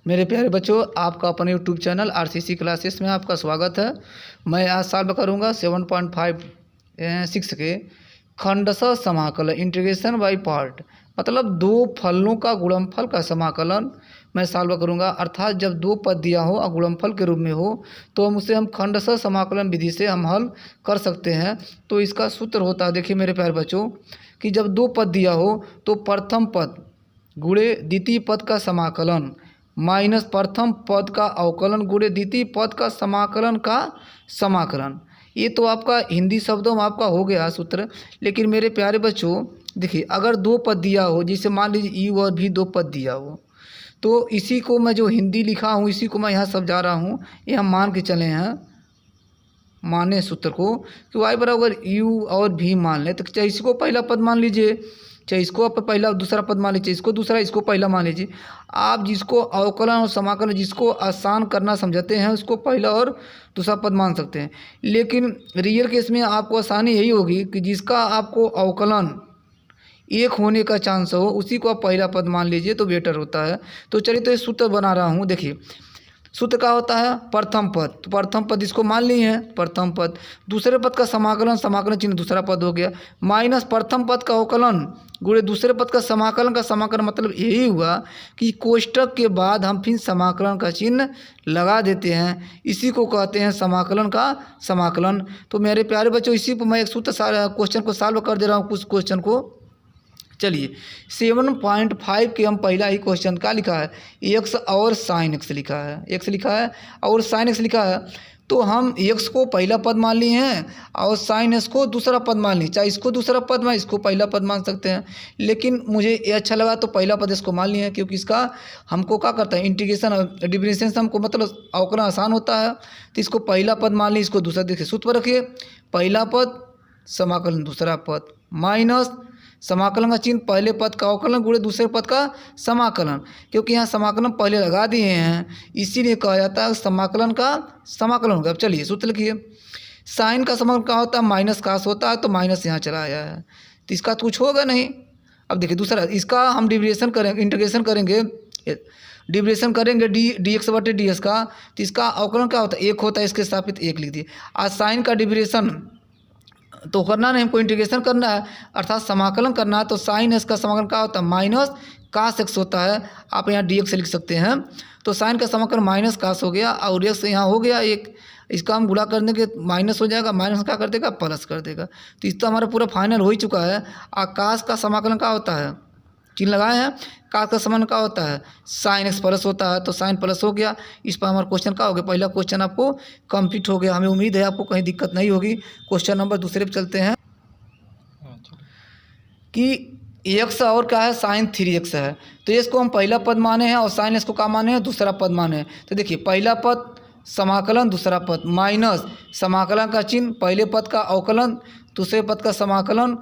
मेरे प्यारे बच्चों, आपका अपने यूट्यूब चैनल आरसीसी क्लासेस में आपका स्वागत है। मैं आज सॉल्व करूंगा 7.56 के खंडशः समाकलन इंटीग्रेशन बाय पार्ट, मतलब दो फलों का गुणनफल का समाकलन मैं सॉल्व करूंगा। अर्थात जब दो पद दिया हो और गुणनफल के रूप में हो तो हम खंडशः समाकलन विधि से हम हल कर सकते हैं। तो इसका सूत्र होता है, देखिए मेरे प्यारे बच्चों, कि जब दो पद दिया हो तो प्रथम पद गुणे द्वितीय पद का समाकलन माइनस प्रथम पद का अवकलन गुणे द्वितीय पद का समाकलन। ये तो आपका हिंदी शब्दों में आपका हो गया सूत्र। लेकिन मेरे प्यारे बच्चों देखिए, अगर दो पद दिया हो, जैसे मान लीजिए यू और भी दो पद दिया हो, तो इसी को मैं जो हिंदी लिखा हूँ इसी को मैं यहाँ समझा रहा हूँ। ये हम मान के चले हैं, माने सूत्र को कि y बराबर यू और भी मान लें। तो चाहे इसको पहला पद मान लीजिए, चाहे इसको आप पहला दूसरा पद मान लीजिए, इसको दूसरा इसको पहला मान लीजिए। आप जिसको अवकलन और समाकलन जिसको आसान करना समझते हैं उसको पहला और दूसरा पद मान सकते हैं। लेकिन रियल केस में आपको आसानी यही होगी कि जिसका आपको अवकलन एक होने का चांस हो उसी को आप पहला पद मान लीजिए तो बेटर होता है। तो चलिए, तो ये सूत्र बना रहा हूँ। देखिए सूत्र क्या होता है, प्रथम पद, तो प्रथम पद इसको मान ली है प्रथम पद, दूसरे पद का समाकलन, समाकलन चिन्ह दूसरा पद हो गया, माइनस प्रथम पद का अवकलन गुणे दूसरे पद का समाकलन मतलब यही हुआ कि कोष्टक के बाद हम फिर समाकलन का चिन्ह लगा देते हैं। इसी को कहते हैं समाकलन का समाकलन। तो मेरे प्यारे बच्चों, इसी पर मैं एक सूत्र क्वेश्चन को सॉल्व कर दे रहा हूँ। कुछ क्वेश्चन को चलिए 7.5 के हम पहला ही क्वेश्चन क्या लिखा है, एक्स और साइन एक्स लिखा है, एक्स लिखा है और साइन एक्स लिखा है। तो हम एक्स को पहला पद मान लिए हैं और साइन एक्स को दूसरा पद मान ली। चाहे इसको दूसरा पद में इसको पहला पद मान सकते हैं, लेकिन मुझे ये अच्छा लगा तो पहला पद इसको मान लिए हैं, क्योंकि इसका हमको क्या करता है, इंटीग्रेशन डिफरेंशिएशन से हमको मतलब अवकलन आसान होता है। तो इसको पहला पद मान ली, इसको दूसरा। देखिए सूत्र पर रखिए, पहला पद समाकलन दूसरा पद माइनस समाकलन का चिन्ह पहले पद का अवकलन गुणे दूसरे पद का समाकलन। क्योंकि यहाँ समाकलन पहले लगा दिए हैं इसीलिए कहा जाता है समाकलन का समाकलन होगा। अब चलिए सूत्र लिखिए, साइन का समाकलन क्या होता है, माइनस कास होता है, तो माइनस यहाँ चला आया है तो इसका तो कुछ होगा नहीं। अब देखिए दूसरा, इसका हम डिविएशन करेंगे, इंटीग्रेशन करेंगे, डिविएशन करेंगे डी एक्स बटे डी एस का, तो इसका अवकलन क्या होता है, एक होता है, इसके स्थापित एक लिख दिए। आज साइन का डिविएशन तो करना नहीं, हमको इंटीग्रेशन करना है अर्थात समाकलन करना है। तो साइन एक्स का समाकलन क्या होता है, माइनस कास एक्स होता है, आप यहाँ डी एक्स लिख सकते हैं। तो साइन का समाकलन माइनस कास हो गया और एक्स यहाँ हो गया एक, इसका हम गुणा करने के माइनस हो जाएगा, माइनस क्या कर देगा, प्लस कर देगा। तो इस तो हमारा पूरा फाइनल हो ही चुका है। कास का समाकलन क्या होता है, चिन्ह लगाए हैं, कास का समाकलन क्या होता है, साइन एक्स प्लस होता है, तो साइन प्लस हो गया। इस पर हमारा क्वेश्चन क्या हो गया, पहला क्वेश्चन आपको कंप्लीट हो गया। हमें उम्मीद है आपको कहीं दिक्कत नहीं होगी। क्वेश्चन नंबर दूसरे पे चलते हैं कि एक्स और क्या है, साइन 3x है। तो इसको हम पहला पद माने हैं और साइन इसको क्या माने हैं, दूसरा पद माने हैं। तो देखिए पहला पद समाकलन दूसरा पद माइनस समाकलन का चिन्ह पहले पद का अवकलन दूसरे पद का समाकलन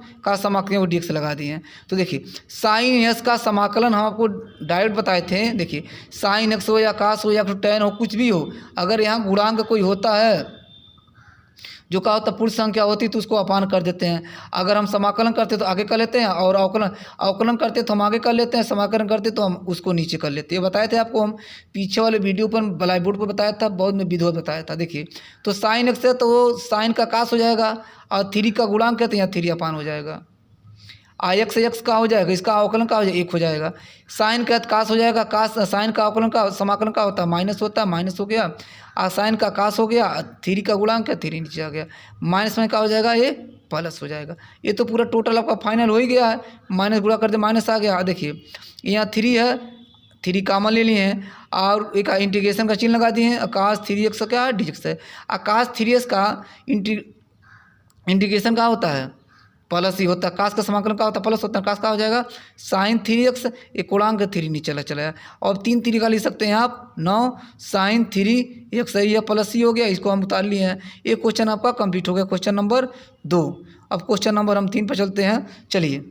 वो डी एक्स लगा दिए हैं। तो देखिए साइन एक्स का समाकलन हम आपको डायरेक्ट बताए थे। देखिए साइन एक्स हो या कास हो या फिर टेन हो, कुछ भी हो, अगर यहाँ गुणांक कोई होता है जो क्या होता है पूर्ण संख्या होती तो उसको अपान कर देते हैं। अगर हम समाकलन करते तो आगे कर लेते हैं और अवकलन करते तो हम आगे कर लेते हैं, समाकलन करते तो हम उसको नीचे कर लेते हैं। ये बताए थे आपको हम पीछे वाले वीडियो पर ब्लैक बोर्ड पर बताया था, बहुत में विधिवत बताया था। देखिए तो साइन एक्स है तो वो साइन का कास हो जाएगा और 3 का गुणांक है तो यहाँ 3 अपान हो जाएगा। एक्स एक्स का हो जाएगा, इसका अवकलन का हो जाएगा, 1 हो जाएगा। साइन का कास हो जाएगा, कास साइन का अवकलन का समाकलन का होता है माइनस होता है, माइनस हो गया। साइन का कास हो गया, 3 का गुणांक है, 3 नीचे आ गया, माइनस में क्या हो जाएगा, ये प्लस हो जाएगा। ये तो पूरा टोटल आपका फाइनल हो ही गया है। माइनस गुणा कर दे माइनस आ गया। देखिए यहाँ 3 है, 3 कामन ले लिए हैं और एक इंटीग्रेशन का चिन्ह लगा दिए हैं। आकाश 3x क्या है, डी एक्स है। आकाश 3x का इंटीग्रेशन क्या होता है, प्लस ही होता है। कास का समाकलन का होता है प्लस होता है, कास का हो जाएगा साइन 3x, एक गुणांक 3 नीचे चला है और 3 तरीका लिख सकते हैं आप 9 साइन 3x सही है, प्लस ही हो गया, इसको हम उतार लिए हैं। एक क्वेश्चन आपका कंप्लीट हो गया, क्वेश्चन नंबर 2। अब क्वेश्चन नंबर हम 3 पर चलते हैं। चलिए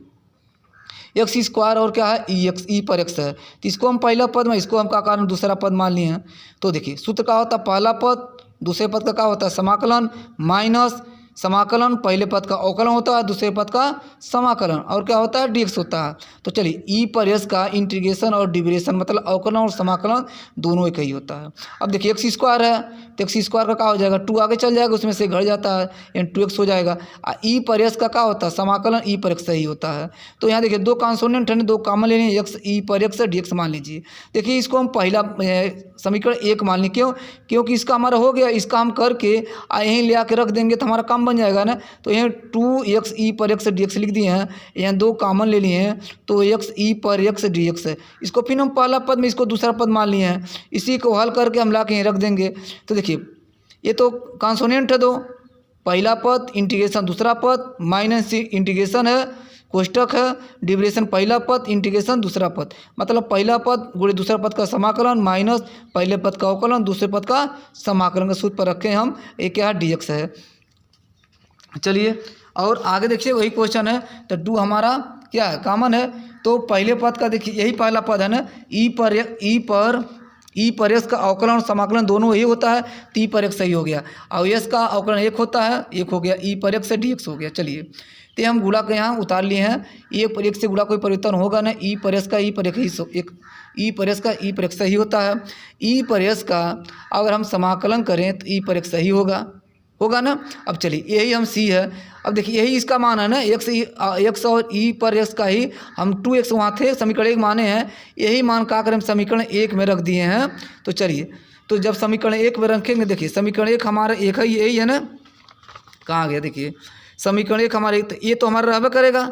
एक्स स्क्वायर और क्या है, ई पर एक्स है, तो इसको हम पहला पद में, इसको हम क्या कारण दूसरा पद मान लिए हैं। तो देखिए सूत्र क्या होता है, पहला पद दूसरे पद का क्या होता है समाकलन माइनस समाकलन पहले पद का अवकलन होता है, दूसरे पद का समाकलन, और क्या होता है dx होता है। तो चलिए ई पर एस का इंटीग्रेशन और डिविएशन मतलब अवकलन और समाकलन दोनों एक ही होता है। अब देखिए एक्स स्क्वायर है तो एक्स स्क्वायर का क्या हो जाएगा 2 आगे चल जाएगा, उसमें से घट जाता है यानी 2x हो जाएगा। ई पर एस का क्या होता है समाकलन ई पर एक्स ही होता है। तो यहाँ देखिए 2 कॉन्सोनेंट है, 2 कॉमन लेने एक्स ई पर एक्स dx मान लीजिए। देखिए इसको हम पहला समीकरण 1 मान लें, क्योंकि इसका हमारा हो गया, इसका हम करके यहीं ले आके रख देंगे तो हमारा काम बन जाएगा ना। तो यहाँ 2x ई पर एक्स dx लिख दिए हैं, यहाँ 2 कॉमन ले लिए हैं तो x ई पर एक्स dx है। इसको फिर हम पहला पद में इसको दूसरा पद मान लिए हैं, इसी को हल करके हम ला के यहीं रख देंगे। तो देखिए ये तो कॉन्सोनेंट है, 2 पहला पद इंटीग्रेशन दूसरा पद माइनस इंटीग्रेशन है कोष्टक है, डिविएशन पहला पद इंटीग्रेशन दूसरा पद मतलब पहला पद गुणे दूसरा पद का समाकलन माइनस पहले पद का अवकलन दूसरे पद का समाकलन का सूत्र पर रखें हम, एक क्या dx है। चलिए और आगे देखिए वही क्वेश्चन है। तो 2 हमारा क्या है कॉमन है, तो पहले पद का देखिए यही पहला पद है ना, ई पर एक्स का अवकलन और समाकलन दोनों यही होता है, तो ई पर एक्स सही हो गया, और एस का अवकलन 1 होता है, 1 हो गया, ई पर एक्स से dx हो गया। चलिए तो हम गुणा के यहाँ उतार लिए हैं, एक पर एक से गुणा कोई परिवर्तन होगा ना, ई पर एस का ई पर एक ई पर एस का ई पर एक्स सही होता है। ई पर एस का अगर हम समाकलन करें तो ई पर एक्स सही होगा ना। अब चलिए यही हम सी है, अब देखिए यही इसका मान है ना, एक्स और ई पर एक्स का ही हम 2x वहाँ थे समीकरण 1 माने हैं, यही मान का कर हम समीकरण 1 में रख दिए हैं। तो चलिए तो जब समीकरण 1 में रखेंगे, देखिए समीकरण 1 हमारा एक ही यही है ना, कहाँ गया देखिए समीकरण 1 हमारे, तो ये तो हमारा रहबे करेगा,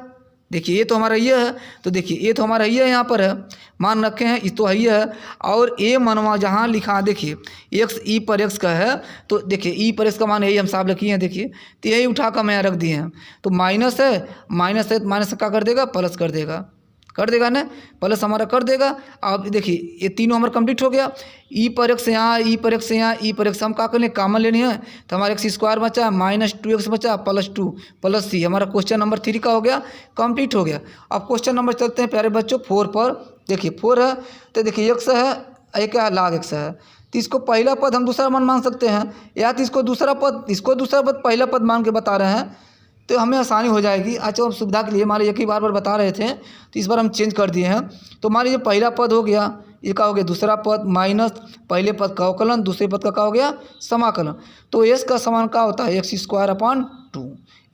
देखिए ये तो हमारा ये है, तो देखिए ये तो हमारा ये यहाँ पर है मान रखे हैं, इस तो है ये है, और ए मनवा जहाँ लिखा देखिए एक्स ई पर एक्स का है, तो देखिए ई पर एक्स का मान यही हम साफ लिखी हैं, देखिए तो यही उठा कर मैं यहाँ रख दिए हैं। तो माइनस है तो माइनस क्या कर देगा प्लस कर देगा ना, प्लस हमारा कर देगा। अब देखिए ये तीनों हमारा कंप्लीट हो गया, ई पर एक्स यहाँ ई पर एक्स यहाँ ई पर एक्स हम क्या करने कॉमन लेने हैं, तो हमारा एक्स स्क्वायर बचा माइनस 2x बचा प्लस 2 प्लस सी, हमारा क्वेश्चन नंबर 3 का हो गया कंप्लीट हो गया। अब क्वेश्चन नंबर चलते हैं प्यारे बच्चों 4 पर। देखिए 4 है तो देखिए एक्स है एक क्या log x है, तो इसको पहला पद हम दूसरा मान सकते हैं, या तो इसको दूसरा पद पहला पद मान के बता रहे हैं तो हमें आसानी हो जाएगी। अच्छा हम सुविधा के लिए हमारे एक ही बार बता रहे थे, तो इस बार हम चेंज कर दिए हैं। तो हमारे ये पहला पद हो गया, ये का हो गया दूसरा पद माइनस पहले पद का अवकलन दूसरे पद का हो गया समाकलन। तो एस का समान क्या होता है एक्स स्क्वायर अपॉन 2,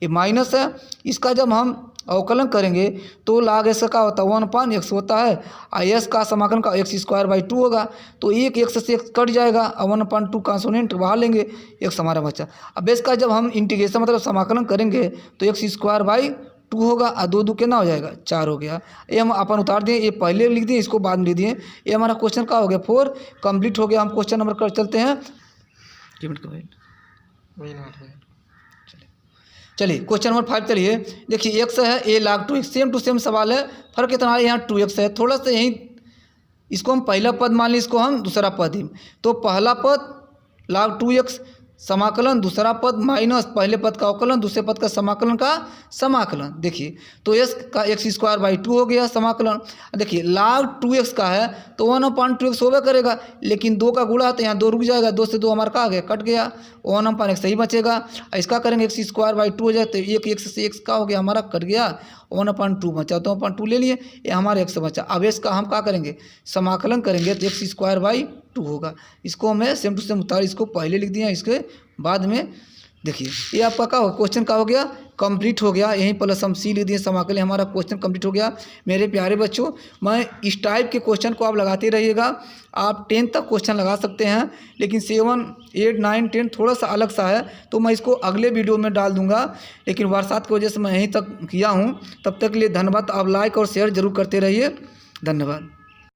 ये माइनस है, इसका जब हम अवकलन करेंगे तो log x का होता है 1/x होता है, और एस का समाकलन का एक्स स्क्वायर बाई 2 होगा, तो एक एक्स से एक्स कट जाएगा और 1/2 कॉन्सोनेंट बाहर लेंगे, एक्स हमारा बचा। अब एस का जब हम इंटीग्रेशन मतलब समाकलन करेंगे तो एक्स स्क्वायर बाई 2 होगा और 2 कितना हो जाएगा 4 हो गया। ये हम अपन उतार दिए, ये पहले लिख दिए इसको बाद में लिख दिए। ये हमारा क्वेश्चन का हो गया 4 कंप्लीट हो गया। हम क्वेश्चन नंबर कर चलते हैं, चलिए क्वेश्चन नंबर 5 चलिए। देखिए एक्स है a log 2x, same to same सवाल है, फर्क इतना है यहाँ 2x है, थोड़ा सा यहीं इसको हम पहला पद मान ली, इसको हम दूसरा पद ही, तो पहला पद log 2x समाकलन दूसरा पद माइनस पहले पद का अवकलन दूसरे पद का समाकलन। देखिए तो एस का एक्स स्क्वायर बाई 2 हो गया समाकलन। देखिए log 2x का है तो 1/2x होवे करेगा, लेकिन 2 का गुणा है तो यहाँ 2 रुक जाएगा, 2 से 2 हमारा का आ गया कट गया, 1/x सही बचेगा। इसका करेंगे एक्स स्क्वायर बाई 2 हो जाए तो एक एक्स से एक्स का हो गया हमारा कट गया, 1/2 बचा, तो 1/2 ले लिए, ये हमारा एक्स बचा। अब इसका हम क्या करेंगे समाकलन करेंगे तो एक्स स्क्वायर बाई 2 होगा, इसको मैं सेम टू सेम उतार इसको पहले लिख दिया, इसके बाद में देखिए ये आपका क्या हो क्वेश्चन का हो गया कंप्लीट हो गया, यहीं प्लस हम सी लिख दिए, समाकलन हमारा क्वेश्चन कंप्लीट हो गया। मेरे प्यारे बच्चों मैं इस टाइप के क्वेश्चन को आप लगाते रहिएगा, आप 10 तक क्वेश्चन लगा सकते हैं, लेकिन 7, 8, 9, 10 थोड़ा सा अलग सा है, तो मैं इसको अगले वीडियो में डाल दूंगा, लेकिन बरसात की वजह से मैं यहीं तक किया हूँ। तब तक के लिए धन्यवाद। आप लाइक और शेयर जरूर करते रहिए, धन्यवाद।